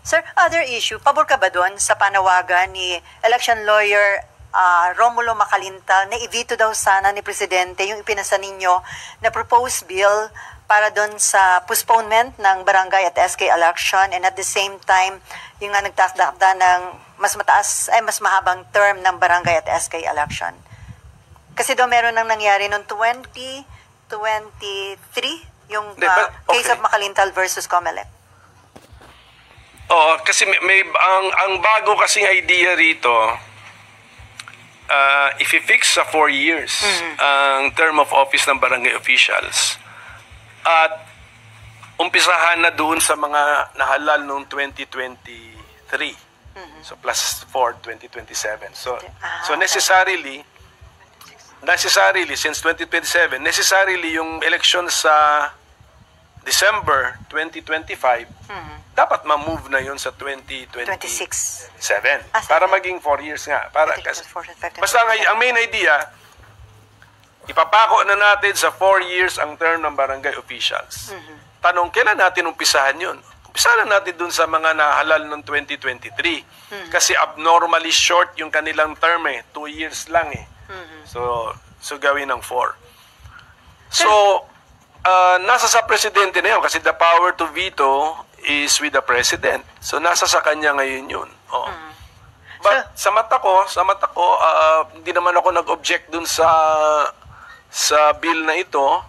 Sir, other issue, pabor ka ba doon sa panawagan ni election lawyer Romulo Macalintal na i-veto daw sana ni Presidente yung ipinasa ninyo na proposed bill para doon sa postponement ng barangay at SK election, and at the same time, yung nga nagtakda ng mas mahabang term ng barangay at SK election? Kasi daw meron nang nangyari noong 2023, yung case of Macalintal versus Comelec. Oo, kasi ang bago kasing idea rito, if i-fix sa 4 years ang term of office ng barangay officials at umpisahan na doon sa mga nahalal noong 2023. So plus 4, 2027. So necessarily since 2027, necessarily yung election sa December 2025, dapat ma-move na yun sa 2027. Para maging 4 years nga. Basta ang main idea, ipapako na natin sa 4 years ang term ng barangay officials. Tanong, kailan natin umpisahan yun? Umpisahan natin dun sa mga nahalal ng 2023. Kasi abnormally short yung kanilang term 2 years lang So gawin ng 4. So, nasa sa presidente na yun kasi the power to veto is with the president. So nasa sa kanya ngayon yun. But sa mata ko, hindi naman ako nag-object dun sa bill na ito.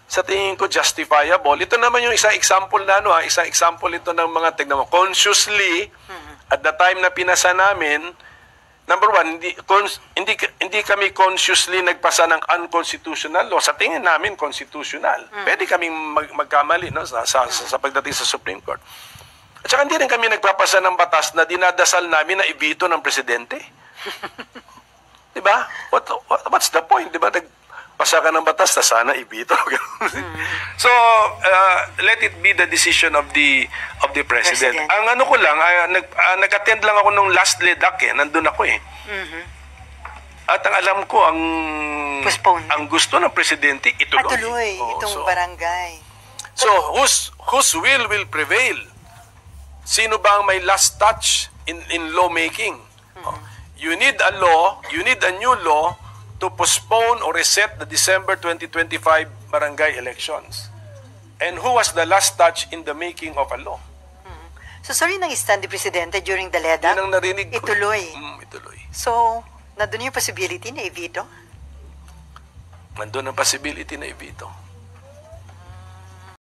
Sa tingin ko justifiable. Ito naman yung isang example na isang example ito ng mga tignan mo. Consciously, at the time na pinasa namin, number one, hindi kami consciously nagpasa ng unconstitutional law. Sa tingin namin, constitutional. Pwede kaming magkamali sa pagdating sa Supreme Court. At saka hindi rin kami nagpapasa ng batas na dinadasal namin na ibito ng presidente. Diba? What's the point? Diba? Nagpasa ka ng batas na sana ibito. So, let it be the decision of the president. Ang ano ko lang, nag-attend lang ako nung last LEDAC nandun ako At ang alam ko, ang gusto ng presidente, ituloy. Itong barangay. So, whose will prevail? Sino ba ang may last touch in lawmaking? You need a law, you need a new law to postpone or reset the December 2025 barangay elections. And who was the last touch in the making of a law? So, sorry nang stand ni Presidente during the LEDAC? Yun ang narinig ko. Ituloy. Ituloy. So, nandun yung possibility na i-veto? Nandun ang possibility na i-veto.